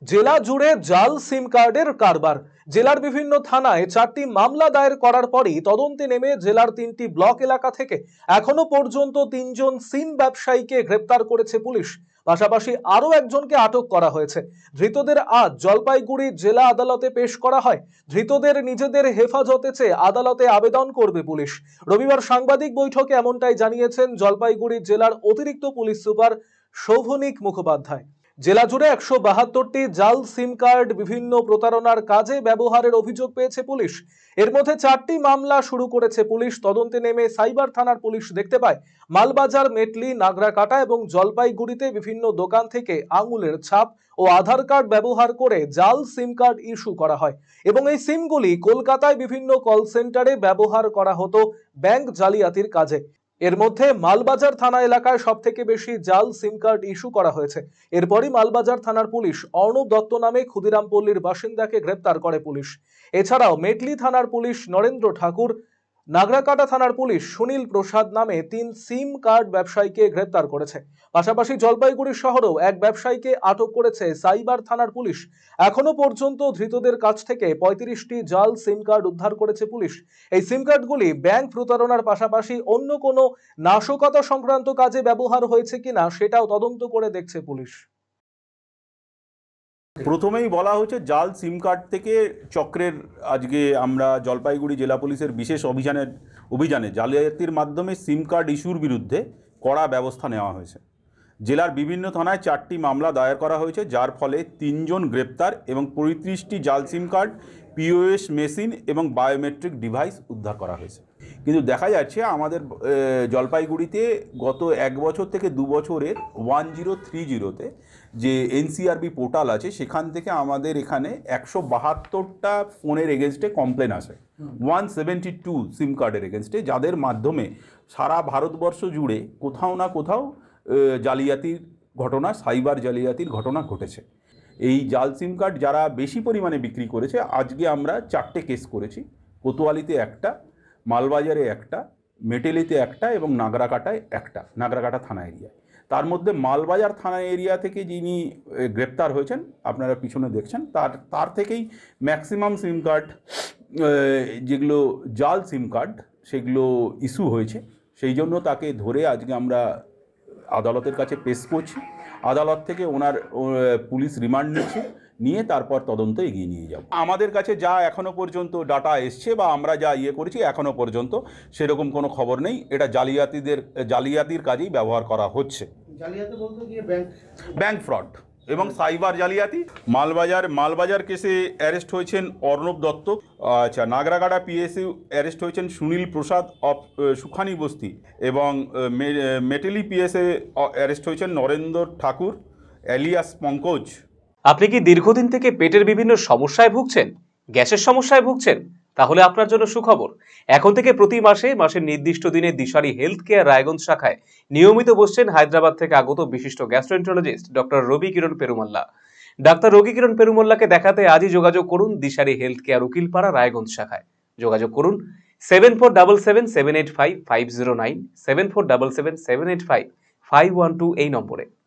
জেলা জুড়ে জাল সিম কার্ডের কারবার। জেলার বিভিন্ন থানায় 4টি মামলা দায়ের করার পরই তদন্তে নেমে জেলার 3টি ব্লক এলাকা থেকে এখনো পর্যন্ত 3জন সিম ব্যবসায়ীকে গ্রেপ্তার করেছে পুলিশ। পাশাপাশি আরো একজনকে আটক করা হয়েছে। ধৃতদের আজ জলপাইগুড়ি জেলা আদালতে পেশ করা হয়। ধৃতদের নিজেদের হেফাজতে চেয়ে আদালতে আবেদন করবে পুলিশ। রবিবার সাংবাদিক বৈঠকে এমনটাই জানিয়েছেন জলপাইগুড়ি জেলার অতিরিক্ত পুলিশ সুপার শোভনিক মুখোপাধ্যায়। জেলা জুড়ে 172টি জাল সিম কার্ড বিভিন্ন প্রতারণার কাজে ব্যবহারের অভিযোগ পেয়েছে পুলিশ। এর মধ্যে 4টি মামলা শুরু করেছে পুলিশ। তদন্তে নেমে সাইবার থানার পুলিশ দেখতে পায় মালবাজার, মেটলি, নাগরাকাটা এবং জলপাইগুড়িতে বিভিন্ন দোকান থেকে আঙুলের ছাপ ও আধার কার্ড ব্যবহার করে জাল সিম কার্ড ইস্যু করা হয় এবং এই সিমগুলি কলকাতায় বিভিন্ন কল সেন্টারে ব্যবহার করা হতো ব্যাংক জালিয়াতির কাজে। এর মধ্যে মালবাজার থানা এলাকায় সবথেকে বেশি জাল সিম কার্ড ইস্যু করা হয়েছে। এরপরই মালবাজার থানার পুলিশ অর্ণব দত্ত নামে ক্ষুদিরামপল্লীর বাসিন্দাকে গ্রেপ্তার করে পুলিশ। এছাড়াও মেটলি থানার পুলিশ নরেন্দ্র ঠাকুর, নাগরাকাটা থানার পুলিশ সুনীল প্রসাদ নামে 3 সিম কার্ড ব্যবসায়ীকে গ্রেপ্তার করেছে। পাশাপাশি জলপাইগুড়ি শহরেও এক ব্যবসায়ীকে আটক করেছে সাইবার থানার পুলিশ। এখনো পর্যন্ত ধৃতদের কাছ থেকে 35টি জাল সিম কার্ড উদ্ধার করেছে পুলিশ। এই সিম কার্ডগুলি ব্যাংক প্রতারণার পাশাপাশি অন্য কোনো নাশকতা সংক্রান্ত কাজে ব্যবহার হয়েছে কিনা সেটাও তদন্ত করে দেখছে পুলিশ। প্রথমেই বলা হচ্ছে জাল সিম কার্ড থেকে চক্রের আজকে আমরা জলপাইগুড়ি জেলা পুলিশের বিশেষ অভিযানে জালিয়াতির মাধ্যমে সিম কার্ড ইস্যুর বিরুদ্ধে কড়া ব্যবস্থা নেওয়া হয়েছে। জেলার বিভিন্ন থানায় 4টি মামলা দায়ের করা হয়েছে, যার ফলে 3 জন গ্রেপ্তার এবং 35টি জাল সিম কার্ড, পিওএস মেশিন এবং বায়োমেট্রিক ডিভাইস উদ্ধার করা হয়েছে। কিন্তু দেখা যাচ্ছে আমাদের জলপাইগুড়িতে গত 1 বছর থেকে 2 বছরের 1030-তে যে এনসিআরবি পোর্টাল আছে, সেখান থেকে আমাদের এখানে 172টা ফোনের এগেনস্টে কমপ্লেন আসে, 172 সিম কার্ডের এগেনস্টে, যাদের মাধ্যমে সারা ভারতবর্ষ জুড়ে কোথাও না কোথাও জালিয়াতির ঘটনা, সাইবার জালিয়াতির ঘটনা ঘটেছে। এই জাল সিম কার্ড যারা বেশি পরিমাণে বিক্রি করেছে, আজকে আমরা 4টে কেস করেছি। কোতোয়ালিতে একটা, মালবাজারে একটা, মেটেলিতে একটা এবং নাগরাকাটায় একটা, নাগরাকাটা থানা এরিয়ায়। তার মধ্যে মালবাজার থানা এরিয়া থেকে যিনি গ্রেপ্তার হয়েছেন, আপনারা পিছনে দেখছেন, তার থেকেই ম্যাক্সিমাম সিম কার্ড, যেগুলো জাল সিম কার্ড, সেগুলো ইস্যু হয়েছে। সেই জন্য তাকে ধরে আজকে আমরা আদালতের কাছে পেশ করছি। আদালত থেকে ওনার পুলিশ রিমান্ড নিয়ে তারপর তদন্ত এগিয়ে নিয়ে যাব। আমাদের কাছে যা এখনো পর্যন্ত ডাটা এসছে বা আমরা যা করেছি, এখনো পর্যন্ত সেরকম কোনো খবর নেই। এটা জালিয়াতির কাজেই ব্যবহার করা হচ্ছে। জালিয়াতি বলতে গিয়ে ব্যাংক ফ্রড এবং সাইবার জালিয়াতি। মালবাজার কেসে অ্যারেস্ট হয়েছেন অর্ণব দত্ত। আচ্ছা, নাগরাকাটা পিএসইউ অ্যারেস্ট হয়েছেন সুনীল প্রসাদ অফ সুখানি বস্তি এবং মেটেলি পিএসএ অ্যারেস্ট হয়েছেন নরেন্দ্র ঠাকুর এলিয়াস পঙ্কজ। আপনি কি দীর্ঘদিন থেকে পেটের বিভিন্ন সমস্যায় ভুগছেন, গ্যাসের সমস্যায় ভুগছেন? তাহলে আপনার জন্য সুখবর। এখন থেকে প্রতি মাসের নির্দিষ্ট দিনে দিশারি হেলথ কেয়ার রায়গঞ্জ শাখায় নিয়মিত বসছেন হায়দ্রাবাদ থেকে আগত বিশিষ্ট গ্যাস্ট্রোএন্টারোলজিস্ট ডক্টর রবি কিরণ পেরুমাল্লা। ডাক্তার রবি কিরণ পেরুমাল্লাকে দেখাতে আজই যোগাযোগ করুন দিশারি হেলথ কেয়ার উকিলপাড়া রায়গঞ্জ শাখায়। যোগাযোগ করুন 7477785509, 7477785512 এই নম্বরে।